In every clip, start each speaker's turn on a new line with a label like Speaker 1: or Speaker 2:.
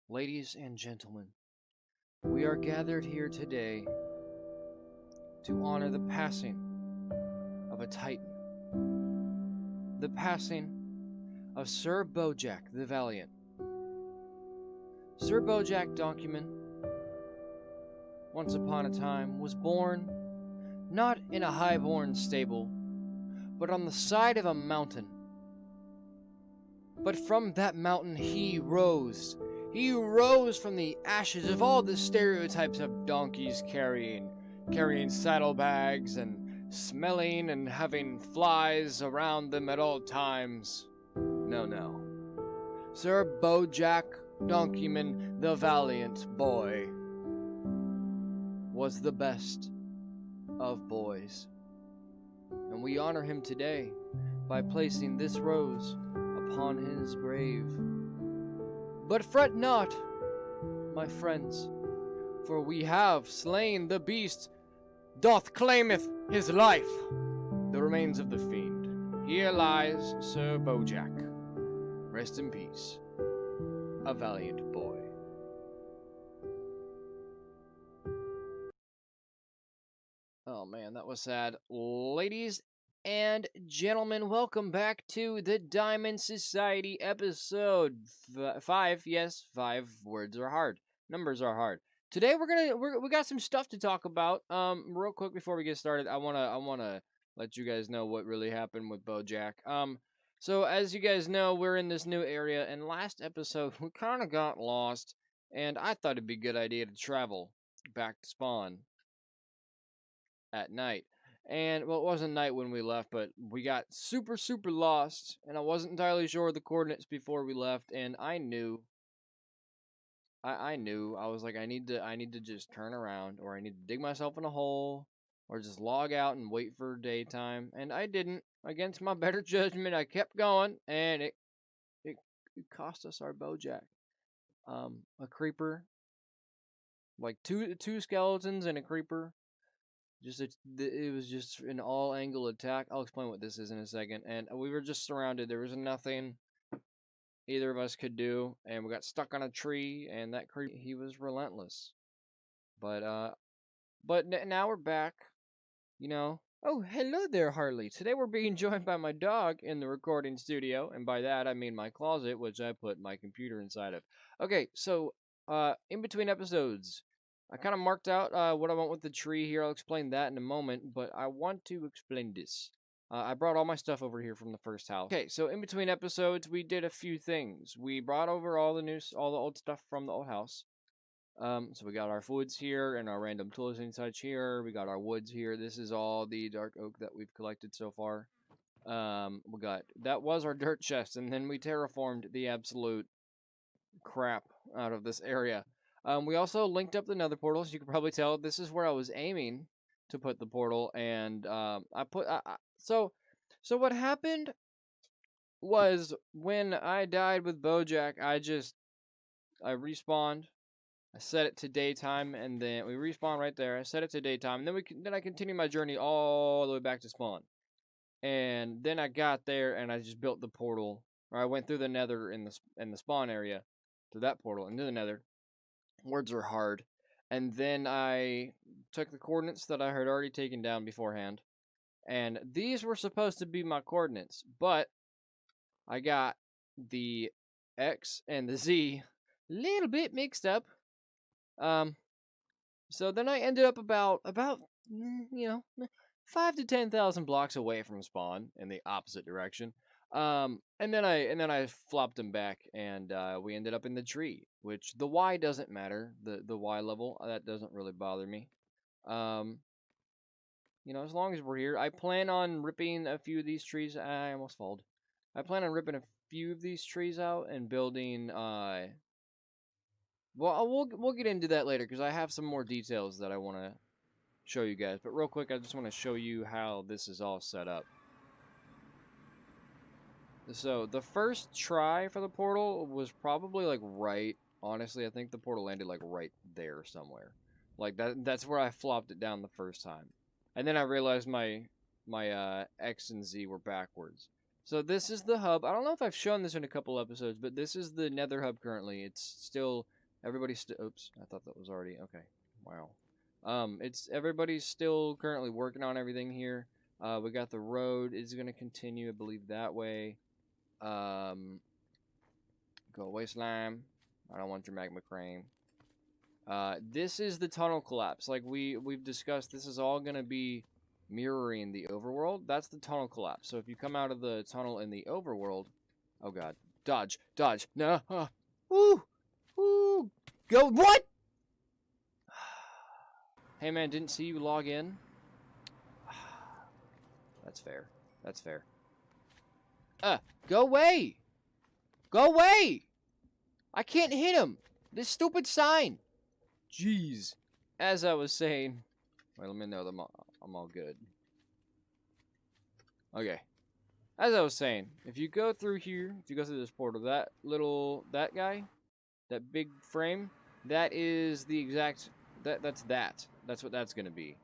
Speaker 1: Ladies and gentlemen, we are gathered here today to honor the passing of a titan, the passing of Sir Bojack the Valiant. Sir Bojack Donkeyman, once upon a time, was born not in a high-born stable, but on the side of a mountain. But from that mountain he rose. He rose from the ashes of all the stereotypes of donkeys carrying saddlebags and smelling and having flies around them at all times. No. Sir Bojack Donkeyman, the valiant boy, was the best of boys. And we honor him today by placing this rose upon his grave. But fret not, my friends, for we have slain the beast, doth claimeth his life, the remains of the fiend. Here lies Sir Bojack. Rest in peace, a valiant boy. Oh man, that was sad. Ladies and gentlemen, welcome back to the Diamond Society episode 5. Yes, 5 words are hard. Numbers are hard. Today we got some stuff to talk about. Real quick before we get started, I wanna let you guys know what really happened with Bojack. So as you guys know, we're in this new area, and last episode we kind of got lost, and I thought it'd be a good idea to travel back to spawn at night. And, well, it wasn't night when we left, but we got super lost, and I wasn't entirely sure of the coordinates before we left, and I knew, I was like, I need to just turn around, or I need to dig myself in a hole, or just log out and wait for daytime, and I didn't. Against my better judgment, I kept going, and it cost us our Bojack. A creeper, like two skeletons and a creeper. It was just an all-angle attack. I'll explain what this is in a second. And we were just surrounded. There was nothing either of us could do, and we got stuck on a tree. And that he was relentless. But now we're back. You know. Oh, hello there, Harley. Today we're being joined by my dog in the recording studio, and by that I mean my closet, which I put my computer inside of. Okay, so in between episodes, I kind of marked out what I want with the tree here. I'll explain that in a moment, but I want to explain this. I brought all my stuff over here from the first house. Okay, so in between episodes, we did a few things. We brought over all the old stuff from the old house. So we got our woods here and our random tools and such here. We got our woods here. This is all the dark oak that we've collected so far. That was our dirt chest, and then we terraformed the absolute crap out of this area. We also linked up the nether portals. You can probably tell this is where I was aiming to put the portal, and so what happened was when I died with Bojack, I respawned. I set it to daytime, and then we respawn right there. I set it to daytime, and then I continued my journey all the way back to spawn. And then I got there, and I just built the portal, or I went through the nether in the spawn area to that portal into the nether. Words are hard. And then I took the coordinates that I had already taken down beforehand, and these were supposed to be my coordinates, but I got the X and the Z a little bit mixed up. So then I ended up about 5 to 10,000 blocks away from spawn in the opposite direction. And then I flopped them back, and we ended up in the tree, which the Y doesn't matter. The Y level, that doesn't really bother me. As long as we're here, I plan on ripping a few of these trees. I almost falled. I plan on ripping a few of these trees out and building. Well, we'll get into that later because I have some more details that I want to show you guys. But real quick, I just want to show you how this is all set up. So the first try for the portal was probably like right. Honestly, I think the portal landed like right there somewhere. Like that's where I flopped it down the first time. And then I realized my X and Z were backwards. So this is the hub. I don't know if I've shown this in a couple episodes, but this is the Nether Hub currently. It's still everybody's still. Oops, I thought that was already okay. Wow. It's everybody's still currently working on everything here. We got the road is going to continue, I believe, that way. Go away, slime. I don't want your magma cream. This is the tunnel collapse. Like we've discussed, this is all gonna be mirroring the overworld. That's the tunnel collapse. So if you come out of the tunnel in the overworld, oh god, dodge, dodge, no, woo, woo, go, what? Hey man, didn't see you log in. That's fair. That's fair. Go away, go away. I can't hit him. This stupid sign. Jeez. As I was saying, wait, let me know that I'm all good. Okay. As I was saying, if you go through here, if you go through this portal, that guy, that big frame, that is the exact, that's what that's gonna be.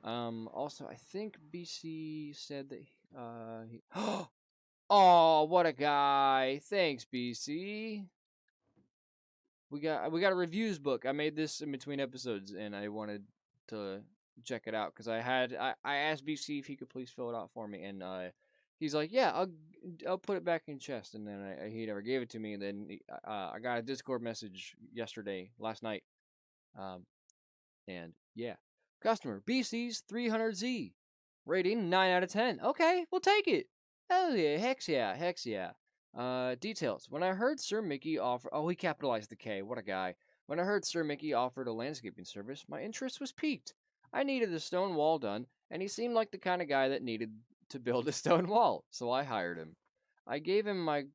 Speaker 1: Also, I think BC said that, oh, what a guy. Thanks, BC. We got a reviews book. I made this in between episodes, and I wanted to check it out because I asked BC if he could please fill it out for me, and he's like, yeah, I'll put it back in chest, and then he never gave it to me. And then I got a Discord message last night, and yeah, customer BC's 300Z, rating 9 out of 10. Okay, we'll take it. Hell yeah, hex yeah, hex yeah. Details. When I heard Sir Mickey offer... Oh, he capitalized the K. What a guy. When I heard Sir Mickey offered a landscaping service, my interest was piqued. I needed a stone wall done, and he seemed like the kind of guy that needed to build a stone wall, so I hired him. I gave him my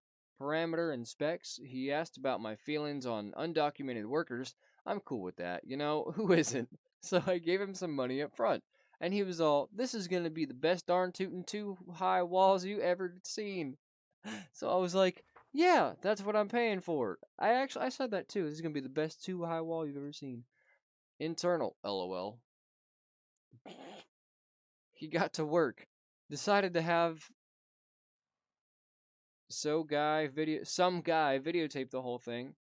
Speaker 1: parameter and specs. He asked about my feelings on undocumented workers. I'm cool with that. You know, who isn't? So I gave him some money up front. And he was all, this is going to be the best darn tootin' two high walls you ever seen. So I was like, yeah, that's what I'm paying for. I said that too. This is gonna be the best 2 high wall you've ever seen. Internal, lol. He got to work. Decided to have some guy videotape the whole thing. ...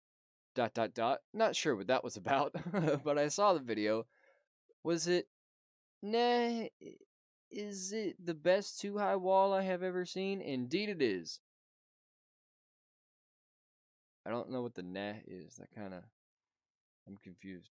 Speaker 1: Not sure what that was about, but I saw the video. Was it nah is it the best 2 high wall I have ever seen? Indeed it is. I don't know what the nah is. I'm confused.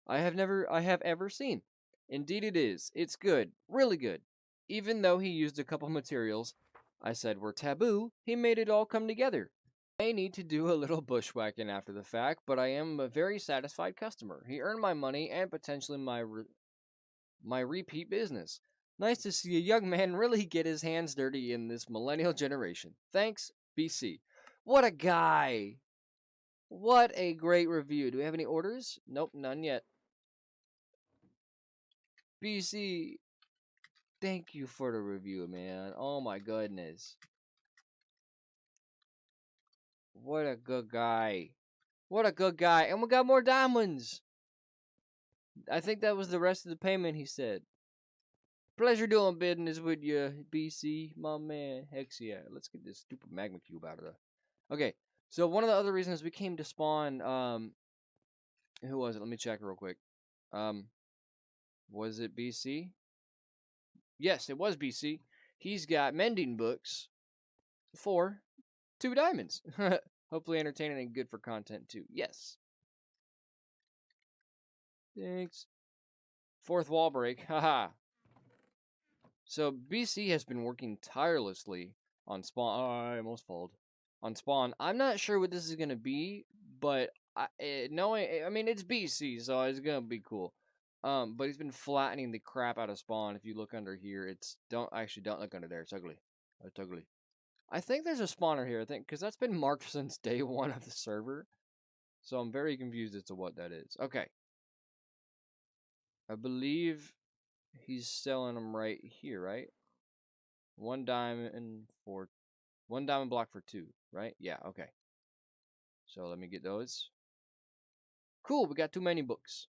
Speaker 1: I have ever seen. Indeed it is. It's good. Really good. Even though he used a couple materials I said were taboo, he made it all come together. I may need to do a little bushwhacking after the fact, but I am a very satisfied customer. He earned my money and potentially my repeat business. Nice to see a young man really get his hands dirty in this millennial generation. Thanks, BC. What a guy! What a great review. Do we have any orders? Nope, none yet. BC, thank you for the review, man. Oh my goodness. What a good guy. What a good guy. And we got more diamonds. I think that was the rest of the payment, he said. Pleasure doing business with you, BC, my man. Hex yeah. Let's get this stupid magma cube out of there. Okay, so one of the other reasons we came to spawn, who was it? Let me check real quick. Was it BC? Yes, it was BC. He's got mending books for 2 diamonds. Hopefully entertaining and good for content too. Yes. Thanks. 4th wall break. Haha. So BC has been working tirelessly on spawn. Oh, I almost falled. On spawn. I'm not sure what this is going to be, but knowing, I mean, it's BC, so it's going to be cool. But he's been flattening the crap out of spawn. If you look under here, don't look under there. It's ugly. It's ugly. I think there's a spawner here, because that's been marked since day 1 of the server. So I'm very confused as to what that is. Okay. I believe he's selling them right here, right? 1 diamond block for 2, right? Yeah, okay. So let me get those. Cool, we got too many books.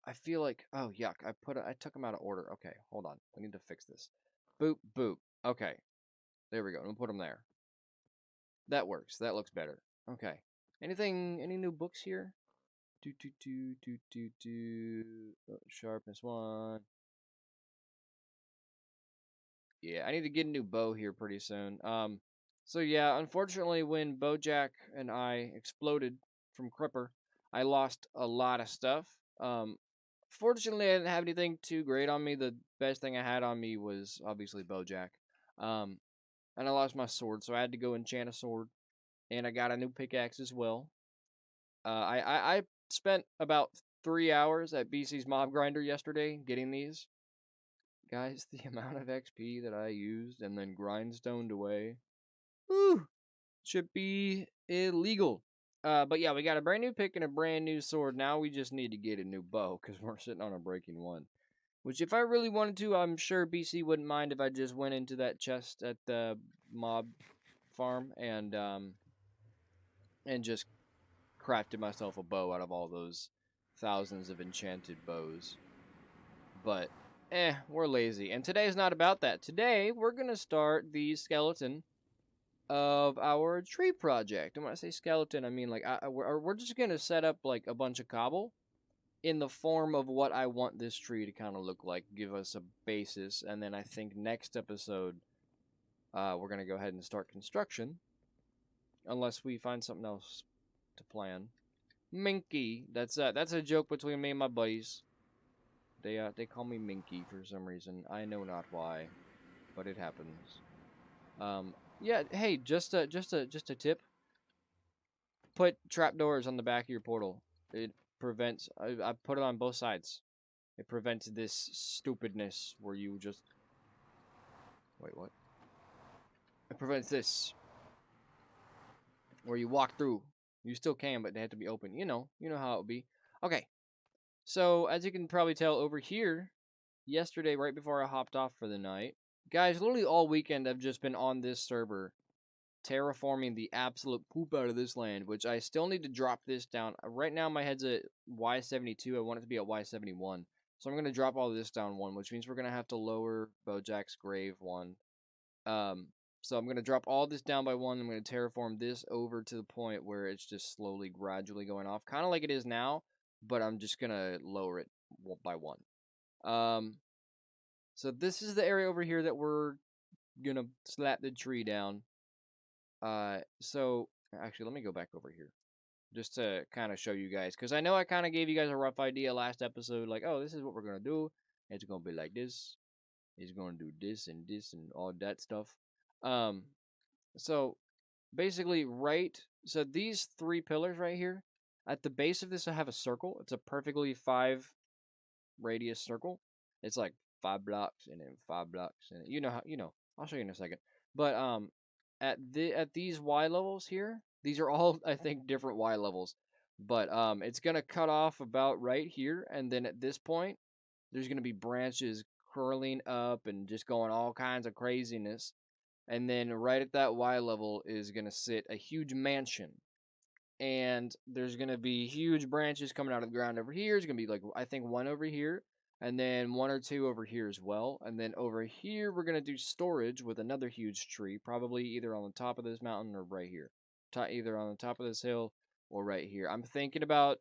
Speaker 1: I feel like, oh yuck, I took them out of order. Okay, hold on. I need to fix this. Boop, boop. Okay. There we go. We'll put them there. That works. That looks better. Okay. Any new books here? Oh, sharpness 1. Yeah, I need to get a new bow here pretty soon. So yeah, unfortunately, when Bojack and I exploded from Cripper, I lost a lot of stuff. Fortunately, I didn't have anything too great on me. The best thing I had on me was obviously Bojack. Um, and I lost my sword, so I had to go enchant a sword, and I got a new pickaxe as well. I spent about 3 hours at BC's Mob Grinder yesterday getting these. Guys, the amount of XP that I used and then grindstoned away, whew, should be illegal. But yeah, we got a brand new pick and a brand new sword. Now we just need to get a new bow because we're sitting on a breaking one. Which, if I really wanted to, I'm sure BC wouldn't mind if I just went into that chest at the mob farm and just crafted myself a bow out of all those thousands of enchanted bows. But, we're lazy. And today's not about that. Today, we're going to start the skeleton of our tree project. And when I say skeleton, I mean, like, we're just going to set up, like, a bunch of cobble in the form of what I want this tree to kind of look like. Give us a basis. And then I think next episode, we're going to go ahead and start construction. Unless we find something else to plan. Minky. That's a joke between me and my buddies. They call me Minky for some reason. I know not why, but it happens. Yeah. Hey, just a tip. Put trapdoors on the back of your portal. It prevents. I put it on both sides. It prevents this stupidness where you just. Wait, what? It prevents this where you walk through. You still can, but they have to be open. You know how it would be. Okay. So as you can probably tell over here, yesterday right before I hopped off for the night, guys, literally all weekend I've just been on this server terraforming the absolute poop out of this land, which I still need to drop this down. Right now my head's at Y72. I want it to be at Y71. So I'm going to drop all this down 1, which means we're going to have to lower Bojack's grave 1. So I'm going to drop all this down by 1. I'm going to terraform this over to the point where it's just slowly, gradually going off. Kind of like it is now, but I'm just going to lower it by 1. So this is the area over here that we're going to slap the tree down. So actually, let me go back over here just to kind of show you guys, because I know I kind of gave you guys a rough idea last episode, like, oh, this is what we're gonna do. It's gonna be like this. It's gonna do this and all that stuff. So basically, so these 3 pillars right here, at the base of this, I have a circle. It's a perfectly 5 radius circle. It's like 5 blocks and then 5 blocks, and I'll show you in a second. But at these Y levels here, these are all I think different Y levels. But it's gonna cut off about right here, and then at this point, there's gonna be branches curling up and just going all kinds of craziness. And then right at that Y level is gonna sit a huge mansion. And there's gonna be huge branches coming out of the ground over here. It's gonna be like, I think, 1 over here, and then 1 or 2 over here as well. And then over here we're gonna do storage with another huge tree, probably either on the top of this mountain or right here, either on the top of this hill or right here. I'm thinking about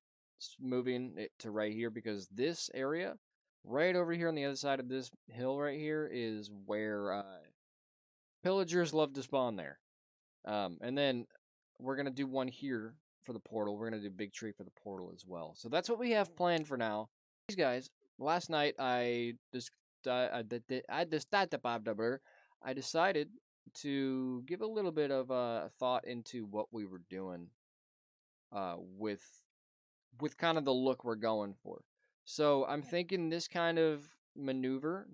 Speaker 1: moving it to right here because this area right over here on the other side of this hill right here is where pillagers love to spawn there. And then we're gonna do one here for the portal. We're gonna do a big tree for the portal as well. So that's what we have planned for now. These guys, last night I decided to give a little bit of thought into what we were doing with kind of the look we're going for. So I'm thinking this kind of maneuver.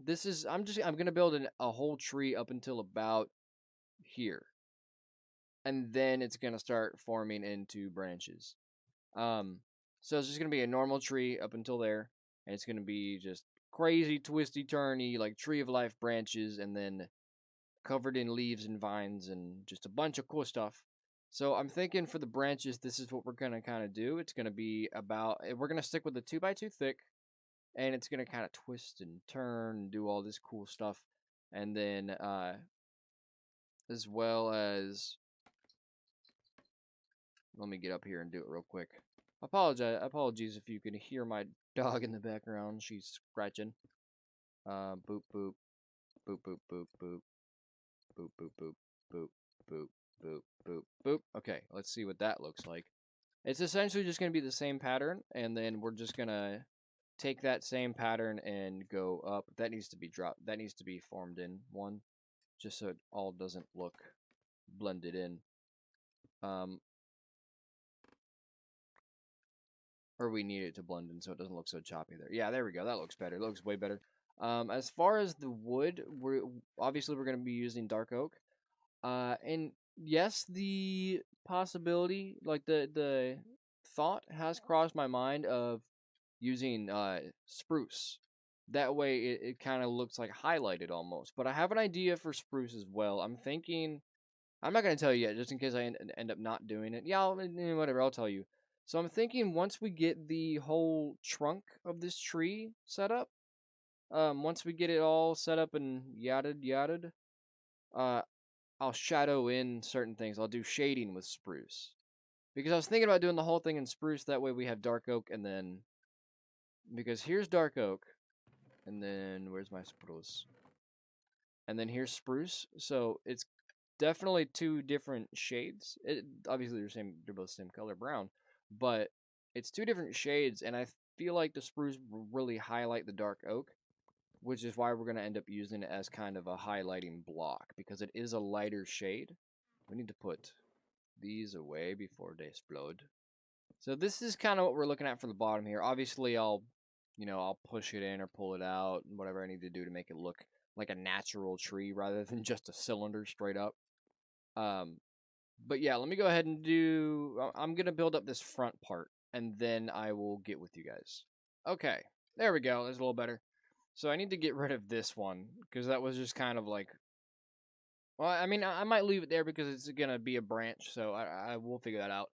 Speaker 1: I'm gonna build a whole tree up until about here, and then it's gonna start forming into branches. So it's just gonna be a normal tree up until there, and it's gonna be just crazy twisty turny like tree of life branches, and then covered in leaves and vines and just a bunch of cool stuff. So I'm thinking for the branches, this is what we're gonna kind of do. It's gonna be we're gonna stick with the 2x2 thick, and it's gonna kind of twist and turn and do all this cool stuff. and then as well as, let me get up here and do it real quick. Apologies if you can hear my dog in the background. She's scratching. Boop boop boop boop boop boop boop boop boop boop boop boop boop boop. Okay, let's see what that looks like. It's essentially just gonna be the same pattern, and then we're just gonna take that same pattern and go up. That needs to be dropped. That needs to be formed in one, just so it all doesn't look blended in. Or we need it to blend in so it doesn't look so choppy there. Yeah, there we go. That looks better. It looks way better. As far as the wood, we're going to be using dark oak. And yes, the possibility, like the thought has crossed my mind of using spruce. That way, it kind of looks like highlighted almost. But I have an idea for spruce as well. I'm thinking. I'm not going to tell you yet, just in case I end up not doing it. Yeah, whatever. I'll tell you. So I'm thinking once we get the whole trunk of this tree set up, once we get it all set up and yada, uh, I'll shadow in certain things. I'll do shading with spruce. Because I was thinking about doing the whole thing in spruce. That way we have dark oak, and then, because here's dark oak, and then where's my spruce? And then here's spruce. So it's definitely two different shades. Obviously they're both the same color, brown, but it's two different shades, and I feel like the spruce will really highlight the dark oak, which is why we're going to end up using it as kind of a highlighting block, because it is a lighter shade. We need to put these away before they explode. So this is kind of what we're looking at for the bottom here. Obviously I'll push it in or pull it out and whatever I need to do to make it look like a natural tree rather than just a cylinder straight up. But yeah, let me go ahead and I'm going to build up this front part, and then I will get with you guys. Okay, there we go. That's a little better. So I need to get rid of this one, because that was just kind of like, well, I mean, I might leave it there because it's going to be a branch, so I will figure that out.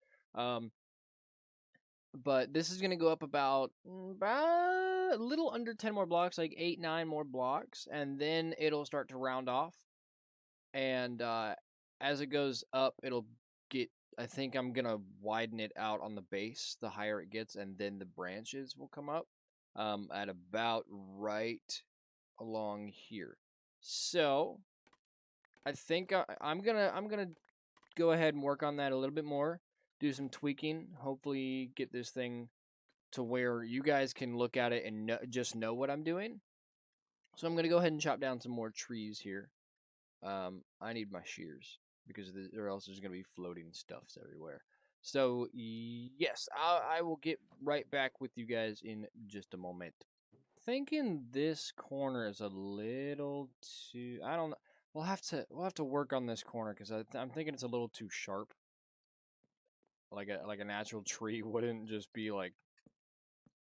Speaker 1: But this is going to go up about a little under 10 more blocks, like 8, 9 more blocks, and then it'll start to round off. And as it goes up, it'll get, I think I'm going to widen it out on the base the higher it gets, and then the branches will come up at about right along here. So I think I'm gonna go ahead and work on that a little bit more, do some tweaking, hopefully get this thing to where you guys can look at it and just know what I'm doing. So I'm going to go ahead and chop down some more trees here. I need my shears, because or else there's going to be floating stuffs everywhere. So yes, I will get right back with you guys in just a moment. Thinking this corner is a little too, I don't know. We'll have to work on this corner, because I'm thinking it's a little too sharp. Like a natural tree wouldn't just be like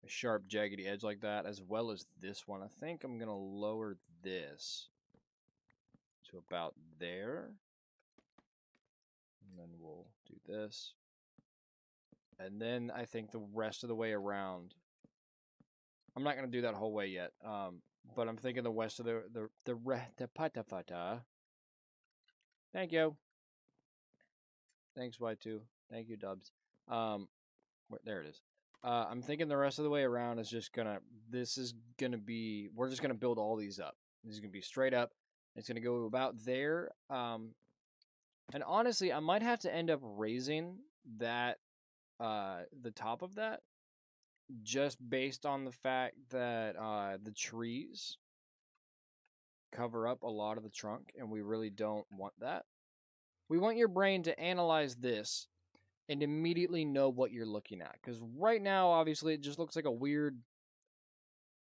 Speaker 1: a sharp, jaggedy edge like that, as well as this one. I think I'm gonna lower this to about there, and then we'll do this, and then I think the rest of the way around. I'm not gonna do that whole way yet, but I'm thinking the rest of the pata. Thank you. Thanks, Y2. Thank you, Dubs. There it is. I'm thinking the rest of the way around is just gonna. This is gonna be. We're just gonna build all these up. This is gonna be straight up. It's gonna go about there. And honestly, I might have to end up raising that. The top of that, just based on the fact that the trees cover up a lot of the trunk, and we really don't want that. We want your brain to analyze this and immediately know what you're looking at. Because right now, obviously, it just looks like a weird.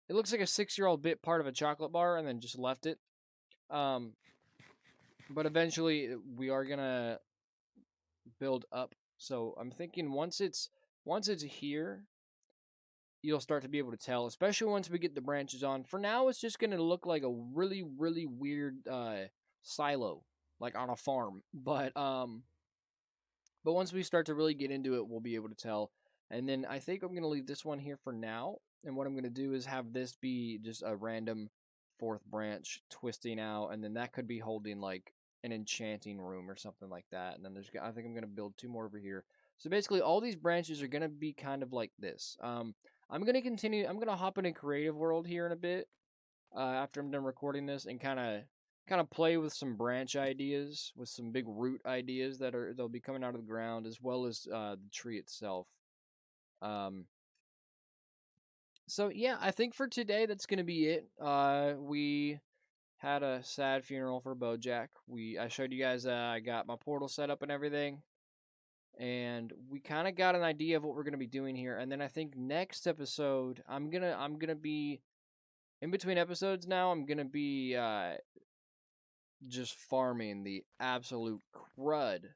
Speaker 1: It looks like a 6-year-old bit part of a chocolate bar and then just left it. But eventually, we are gonna build up. So I'm thinking once it's here, you'll start to be able to tell, especially once we get the branches on. For now, it's just gonna look like a really, really weird silo, like on a farm. But once we start to really get into it, we'll be able to tell. And then I think I'm going to leave this one here for now. And what I'm going to do is have this be just a random fourth branch twisting out, and then that could be holding like an enchanting room or something like that. And then I think I'm gonna build 2 more over here. So basically, all these branches are gonna be kind of like this. I'm gonna hop into creative world here in a bit, after I'm done recording this, and kind of play with some branch ideas, with some big root ideas they'll be coming out of the ground, as well as the tree itself. Um, so yeah, I think for today that's gonna be it. We had a sad funeral for Bojack. I showed you guys, I got my portal set up and everything, and we kind of got an idea of what we're gonna be doing here. And then I think next episode I'm gonna be in between episodes now. I'm gonna be just farming the absolute crud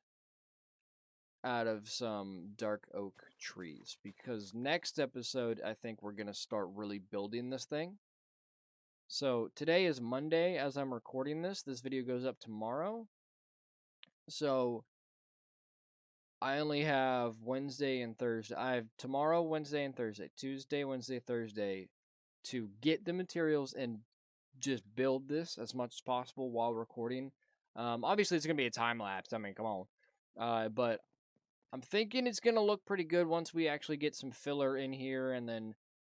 Speaker 1: out of some dark oak trees, because next episode I think we're gonna start really building this thing. So today is Monday as I'm recording this. This video goes up tomorrow. So I only have Wednesday and Thursday. I have tomorrow, Wednesday, and Thursday. Tuesday, Wednesday, Thursday to get the materials and just build this as much as possible while recording. Obviously, it's going to be a time lapse. I mean, come on. But I'm thinking it's going to look pretty good once we actually get some filler in here, and then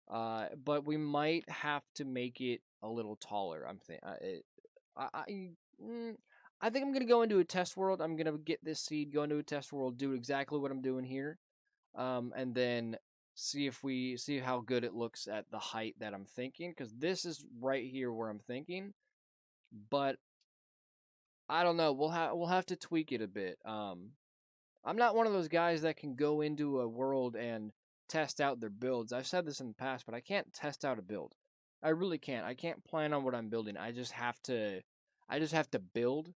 Speaker 1: but we might have to make it a little taller. I think I'm gonna go into a test world. I'm gonna get this seed, go into a test world, do exactly what I'm doing here, and then see how good it looks at the height that I'm thinking. Because this is right here where I'm thinking, but I don't know. We'll have to tweak it a bit. I'm not one of those guys that can go into a world and test out their builds. I've said this in the past, but I can't test out a build. I really can't. I can't plan on what I'm building. I just have to build,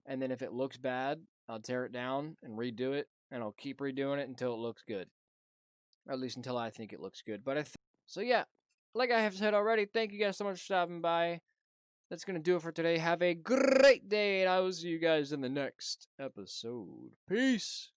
Speaker 1: and then if it looks bad, I'll tear it down and redo it, and I'll keep redoing it until it looks good. Or at least until I think it looks good. So yeah, like I have said already, thank you guys so much for stopping by. That's going to do it for today. Have a great day, and I will see you guys in the next episode. Peace!